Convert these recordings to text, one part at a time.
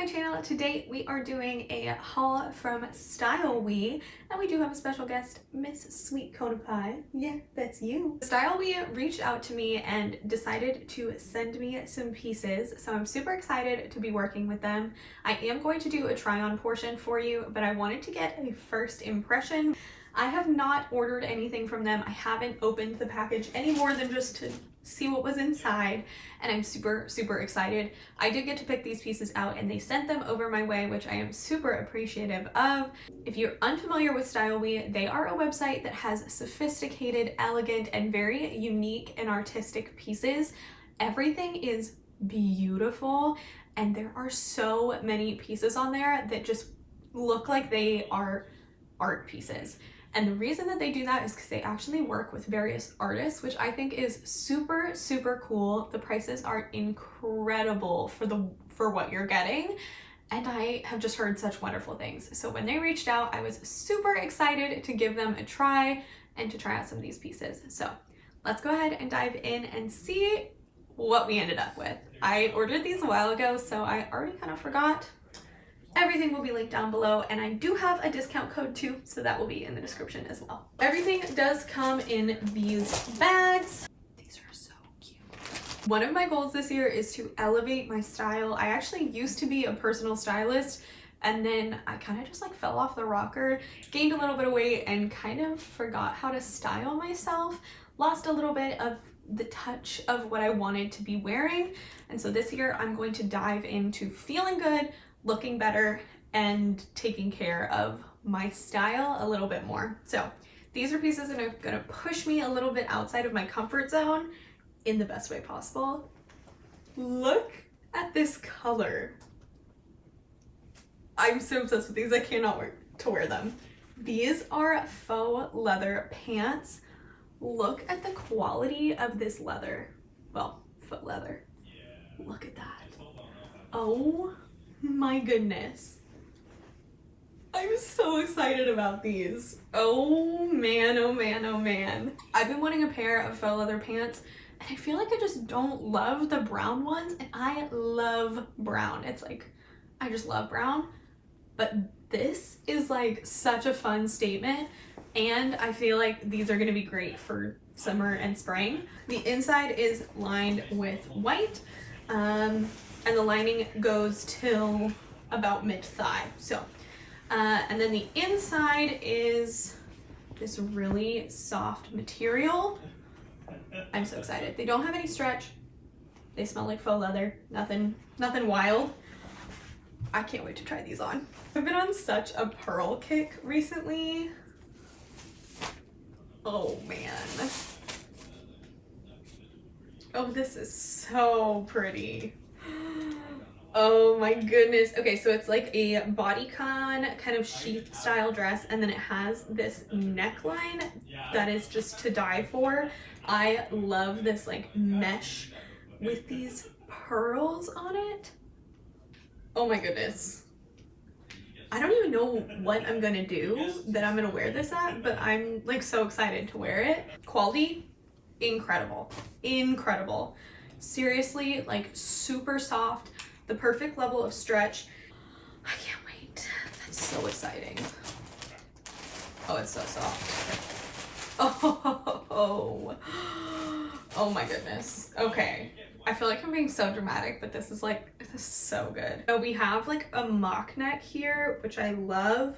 my channel. Today we are doing a haul from StyleWe, and we do have a special guest, Miss Sweet Cone of Pie. Yeah, that's you. StyleWe reached out to me and decided to send me some pieces, so I'm super excited to be working with them. I am going to do a try-on portion for you, but I wanted to get a first impression. I have not ordered anything from them. I haven't opened the package any more than just to see what was inside, and I'm super excited. I did get to pick these pieces out and they sent them over my way, which I am super appreciative of. If you're unfamiliar with StyleWe, they are a website that has sophisticated, elegant, and very unique and artistic pieces. Everything is beautiful, and there are so many pieces on there that just look like they are art pieces. And the reason that they do that is because they actually work with various artists, which I think is super cool. The prices are incredible for what you're getting, and I have just heard such wonderful things. So when they reached out, I was super excited to give them a try and to try out some of these pieces. So let's go ahead and dive in and see what we ended up with. I ordered these a while ago, so I already kind of forgot. Everything will be linked down below, and I do have a discount code too, so that will be in the description as well. Everything does come in these bags. These are so cute. One of my goals this year is to elevate my style. I actually used to be a personal stylist, and then I kind of just like fell off the rocker, gained a little bit of weight, and kind of forgot how to style myself. Lost a little bit of the touch of what I wanted to be wearing, and so this year I'm going to dive into feeling good, looking better, and taking care of my style a little bit more. So these are pieces that are gonna push me a little bit outside of my comfort zone in the best way possible. Look at this color. I'm so obsessed with these. I cannot wait to wear them. These are faux leather pants. Look at the quality of this leather. Well, foot leather. Look at that. Oh my goodness. I'm so excited about these. Oh man, oh man, oh man. I've been wanting a pair of faux leather pants, and I feel like I just don't love the brown ones, and I love brown. It's like, I just love brown, but this is like such a fun statement, and I feel like these are gonna be great for summer and spring. The inside is lined with white, and the lining goes till about mid-thigh. So, and then the inside is this really soft material. I'm so excited. They don't have any stretch. They smell like faux leather. Nothing wild. I can't wait to try these on. I've been on such a pearl kick recently. Oh man. Oh, this is so pretty. Oh my goodness. Okay, so it's like a bodycon kind of sheath style dress, and then it has this neckline that is just to die for. I love this like mesh with these pearls on it. Oh my goodness. I don't even know what I'm gonna do that I'm gonna wear this at, but I'm like so excited to wear it. Quality, incredible. Incredible. Seriously, like super soft. The perfect level of stretch. I can't wait. That's so exciting. Oh, it's so soft. Oh my goodness. Okay. I feel like I'm being so dramatic, but this is so good. So we have like a mock neck here, which I love.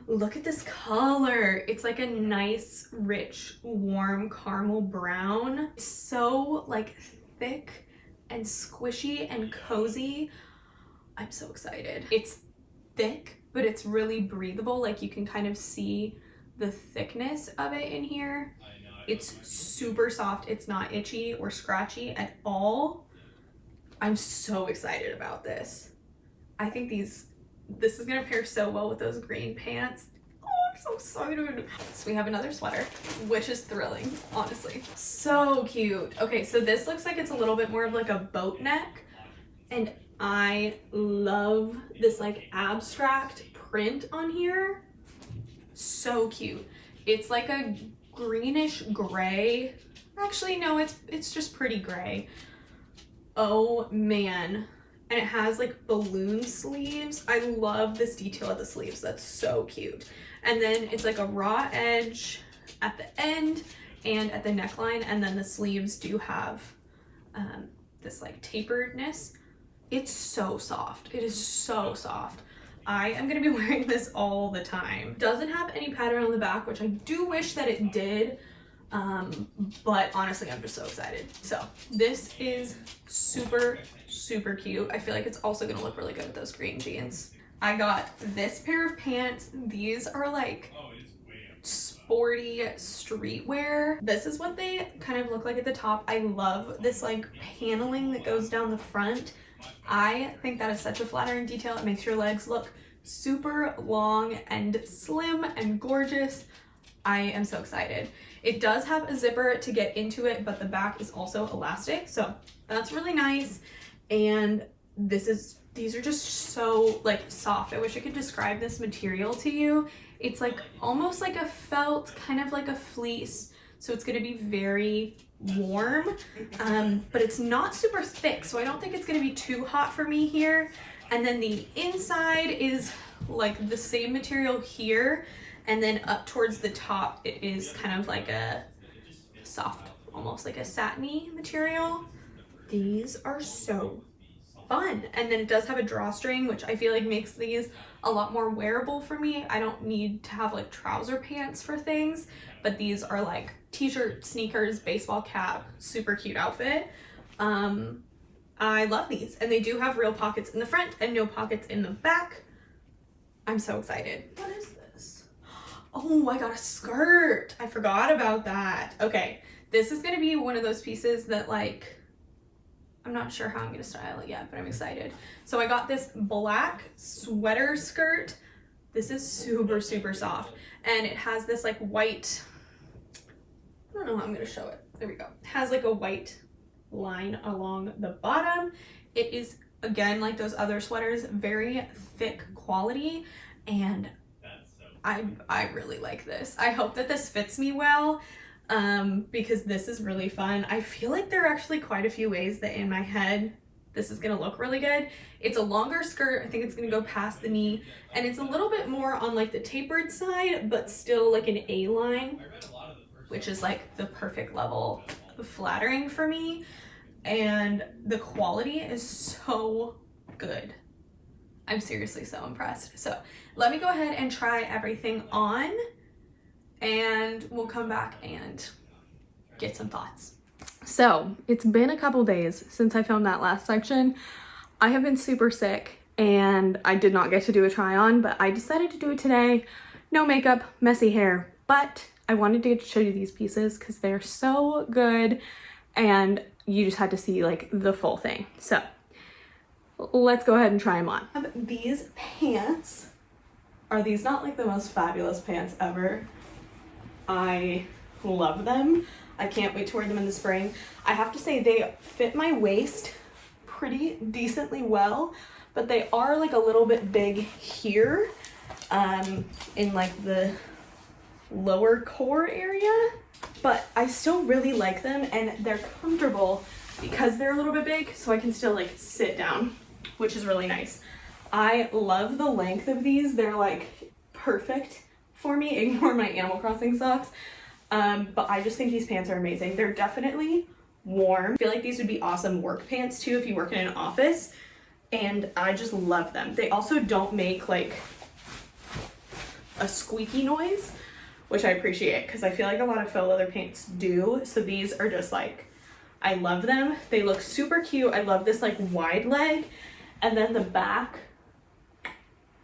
Look at this color. It's like a nice, rich, warm caramel brown. It's so like thick and squishy and cozy. I'm so excited. It's thick, but it's really breathable. Like you can kind of see the thickness of it in here. It's super soft. It's not itchy or scratchy at all. I'm so excited about this. I think this is gonna pair so well with those green pants. Oh, I'm so excited. So we have another sweater, which is thrilling, honestly. So cute. Okay, so this looks like it's a little bit more of like a boat neck, and I love this like abstract print on here. So cute. It's like a greenish gray. Actually, no, it's just pretty gray. Oh man. and it has like balloon sleeves. I love this detail at the sleeves. That's so cute. And then it's like a raw edge at the end and at the neckline, and then the sleeves do have this like taperedness. It's so soft. It is so soft. I am gonna be wearing this all the time. Doesn't have any pattern on the back, which I do wish that it did, but honestly, I'm just so excited. So this is super, super cute. I feel like it's also gonna look really good with those green jeans. I got this pair of pants. These are like sporty streetwear. This is what they kind of look like at the top. I love this like paneling that goes down the front. I think that is such a flattering detail. It makes your legs look super long and slim and gorgeous. I am so excited. It does have a zipper to get into it, but the back is also elastic, so that's really nice. And these are just so like soft. I wish I could describe this material to you. It's like almost like a felt, kind of like a fleece, so it's gonna be very warm, but it's not super thick, so I don't think it's gonna be too hot for me here. And then the inside is like the same material here, and then up towards the top it is kind of like a soft, almost like a satiny material. These are so fun. And then it does have a drawstring, which I feel like makes these a lot more wearable for me. I don't need to have like trouser pants for things, but these are like t-shirt, sneakers, baseball cap, super cute outfit. I love these, and they do have real pockets in the front and no pockets in the back. I'm so excited. What is this? Oh, I got a skirt. I forgot about that. Okay, this is gonna be one of those pieces that like, I'm not sure how I'm gonna style it yet, but I'm excited. So I got this black sweater skirt. This is super, super soft. And it has this like white, I don't know how I'm gonna show it. There we go. It has like a white line along the bottom. It is, again, like those other sweaters, very thick quality. And I really like this. I hope that this fits me well, because this is really fun. I feel like there are actually quite a few ways that in my head this is gonna look really good. It's a longer skirt. I think it's gonna go past the knee, and it's a little bit more on like the tapered side, but still like an A-line, which is like the perfect level of flattering for me. And the quality is so good. I'm seriously so impressed. So let me go ahead and try everything on, and we'll come back and get some thoughts. So it's been a couple days since I filmed that last section. I have been super sick and I did not get to do a try on, but I decided to do it today. No makeup, messy hair, but I wanted to get to show you these pieces because they're so good and you just had to see like the full thing. So let's go ahead and try them on. These pants, are these not like the most fabulous pants ever? I love them. I can't wait to wear them in the spring. I have to say they fit my waist pretty decently well, but they are like a little bit big here, in like the lower core area, but I still really like them and they're comfortable because they're a little bit big, so I can still like sit down, which is really nice. I love the length of these. They're like perfect for me. Ignore my Animal Crossing socks. But I just think these pants are amazing. They're definitely warm. I feel like these would be awesome work pants too if you work in an office, and I just love them. They also don't make like a squeaky noise, which I appreciate because I feel like a lot of faux leather pants do. So these are just like, I love them. They look super cute. I love this like wide leg, and then the back,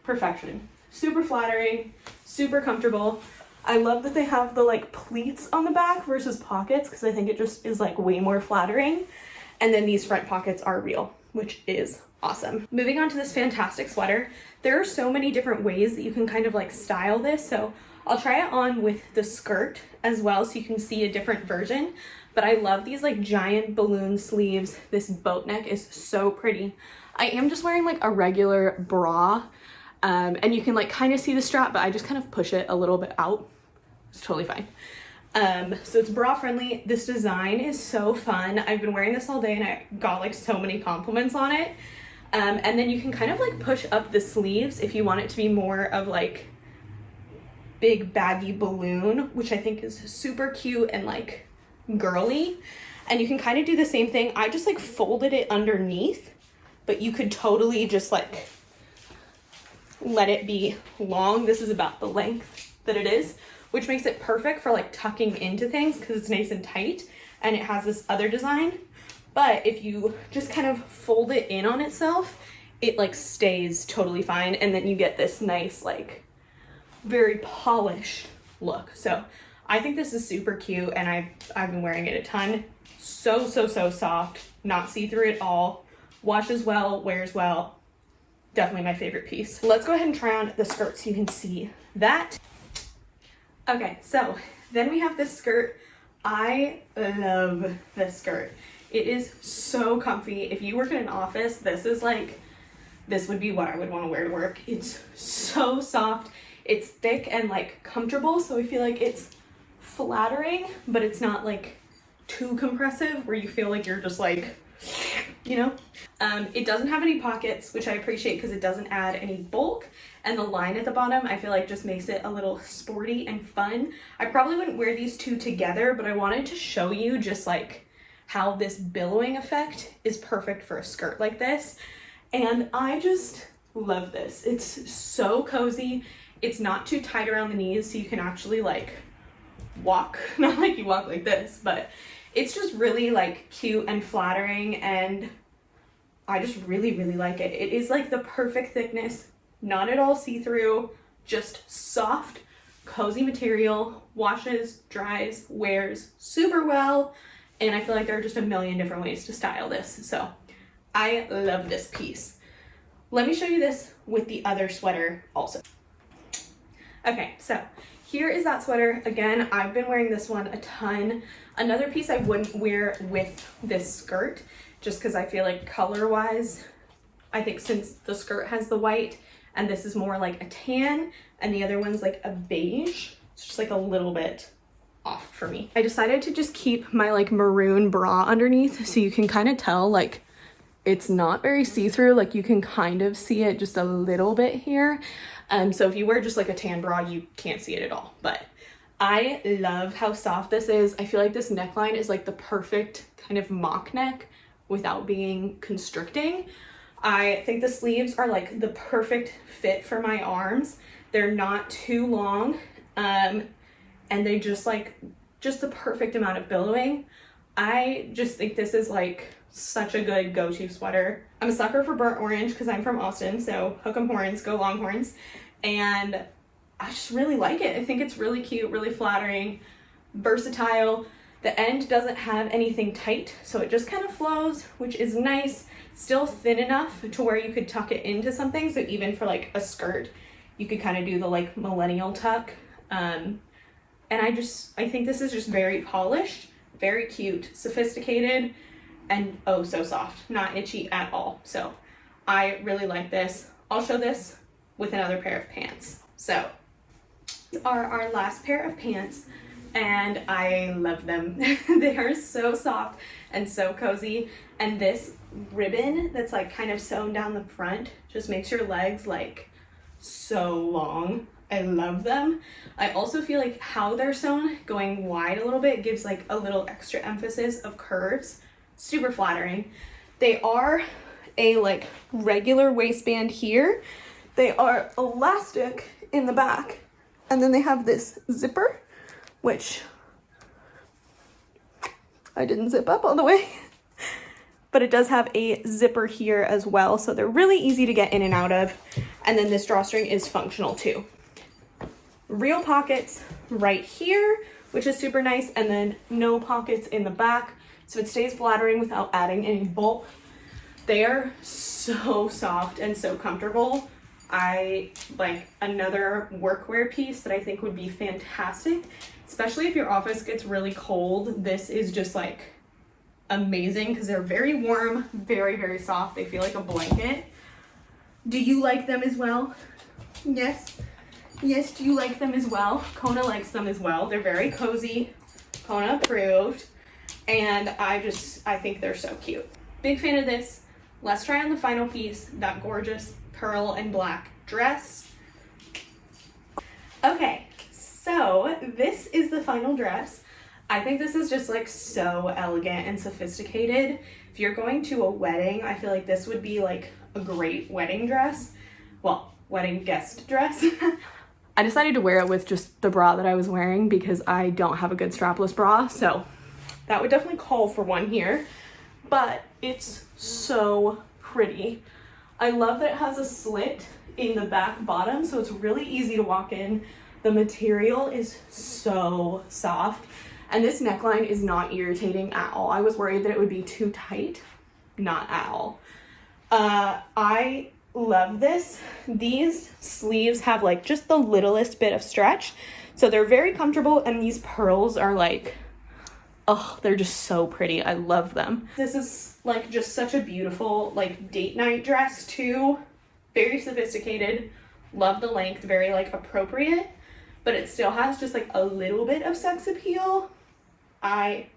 perfection. Super flattering, super comfortable. I love that they have the like pleats on the back versus pockets because I think it just is like way more flattering. And then these front pockets are real, which is awesome. Moving on to this fantastic sweater. There are so many different ways that you can kind of like style this. So I'll try it on with the skirt as well so you can see a different version. But I love these like giant balloon sleeves. This boat neck is so pretty. I am just wearing like a regular bra. And you can like kind of see the strap, but I just kind of push it a little bit out. It's totally fine. So it's bra friendly. This design is so fun. I've been wearing this all day and I got like so many compliments on it. And then you can kind of like push up the sleeves if you want it to be more of like big baggy balloon, which I think is super cute and like girly. And you can kind of do the same thing. I just like folded it underneath, but you could totally just like let it be long. This is about the length that it is, which makes it perfect for like tucking into things because it's nice and tight, and it has this other design. But if you just kind of fold it in on itself, it like stays totally fine, and then you get this nice like very polished look. So I think this is super cute, and I've been wearing it a ton. So soft, not see-through at all, washes well, wears well. Definitely my favorite piece. Let's go ahead and try on the skirt so you can see that. Okay, so then we have this skirt. I love this skirt. It is so comfy. If you work in an office, this would be what I would want to wear to work. It's so soft. It's thick and like comfortable, so I feel like it's flattering, but it's not like too compressive where you feel like you're just like, you know. It doesn't have any pockets, which I appreciate because it doesn't add any bulk, and the line at the bottom I feel like just makes it a little sporty and fun. I probably wouldn't wear these two together, but I wanted to show you just like how this billowing effect is perfect for a skirt like this, and I just love this. It's so cozy. It's not too tight around the knees, so you can actually like walk, not like you walk like this, but it's just really like cute and flattering, and I just really like it. It is like the perfect thickness, not at all see-through, just soft, cozy material, washes, dries, wears super well, and I feel like there are just a million different ways to style this. So I love this piece. Let me show you this with the other sweater also. Okay, so here is that sweater. Again, I've been wearing this one a ton. Another piece I wouldn't wear with this skirt, just because I feel like color-wise, I think since the skirt has the white and this is more like a tan and the other one's like a beige, it's just like a little bit off for me. I decided to just keep my like maroon bra underneath so you can kind of tell like it's not very see-through, like you can kind of see it just a little bit here. So if you wear just like a tan bra, you can't see it at all. But I love how soft this is. I feel like this neckline is like the perfect kind of mock neck without being constricting. I think the sleeves are like the perfect fit for my arms. They're not too long, and they just the perfect amount of billowing. I just think this is like such a good go-to sweater. I'm a sucker for burnt orange because I'm from Austin, so hook 'em horns, go Longhorns. And I just really like it. I think it's really cute, really flattering, versatile. The end doesn't have anything tight, so it just kind of flows, which is nice. Still thin enough to where you could tuck it into something. So even for like a skirt, you could kind of do the like millennial tuck. And I think this is just very polished, very cute, sophisticated, and oh so soft, not itchy at all. So I really like this. I'll show this with another pair of pants. So these are our last pair of pants, and I love them. They are so soft and so cozy, and this ribbon that's like kind of sewn down the front just makes your legs like so long. I love them. I also feel like how they're sewn, going wide a little bit, gives like a little extra emphasis of curves. Super flattering. They are a like regular waistband here. They are elastic in the back, and then they have this zipper, which I didn't zip up all the way, but it does have a zipper here as well, so they're really easy to get in and out of. And then this drawstring is functional too. Real pockets right here, which is super nice, and then no pockets in the back, so it stays flattering without adding any bulk. They are so soft and so comfortable. I like another workwear piece that I think would be fantastic, especially if your office gets really cold. This is just like amazing because they're very warm, very soft. They feel like a blanket. Do you like them as well? Yes, do you like them as well? Kona likes them as well. They're very cozy, Kona approved, and I think they're so cute. Big fan of this. let's try on the final piece, that gorgeous pearl and black dress. Okay, so this is the final dress. I think this is just like so elegant and sophisticated. If you're going to a wedding, I feel like this would be like a great wedding dress. Well, wedding guest dress. I decided to wear it with just the bra that I was wearing because I don't have a good strapless bra, so that would definitely call for one here. But it's so pretty. I love that it has a slit in the back bottom, so it's really easy to walk in. The material is so soft. And this neckline is not irritating at all. I was worried that it would be too tight. Not at all. I love this. These sleeves have like just the littlest bit of stretch. So they're very comfortable, and these pearls are like, oh, they're just so pretty. I love them. This is like just such a beautiful like date night dress too. Very sophisticated. Love the length, very like appropriate, but it still has just like a little bit of sex appeal. I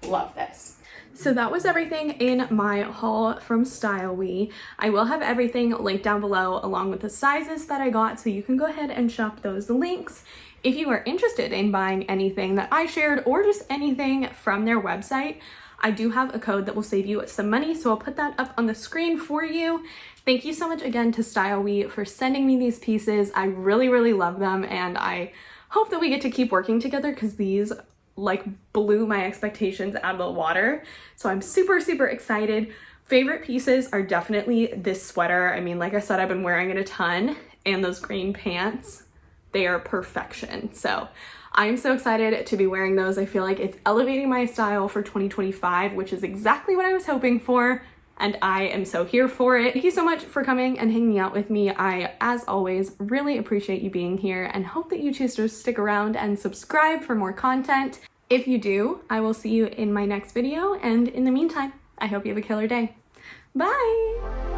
love this. So that was everything in my haul from StyleWe. I will have everything linked down below along with the sizes that I got, so you can go ahead and shop those links. If you are interested in buying anything that I shared or just anything from their website, I do have a code that will save you some money, so I'll put that up on the screen for you. Thank you so much again to StyleWe for sending me these pieces. I really, really love them, and I hope that we get to keep working together because these like blew my expectations out of the water. So I'm super, super excited. Favorite pieces are definitely this sweater. I mean, like I said, I've been wearing it a ton, and those green pants, they are perfection. So I'm so excited to be wearing those. I feel like it's elevating my style for 2025, which is exactly what I was hoping for, and I am so here for it. Thank you so much for coming and hanging out with me. I, as always, really appreciate you being here and hope that you choose to stick around and subscribe for more content. If you do, I will see you in my next video, and in the meantime, I hope you have a killer day. Bye!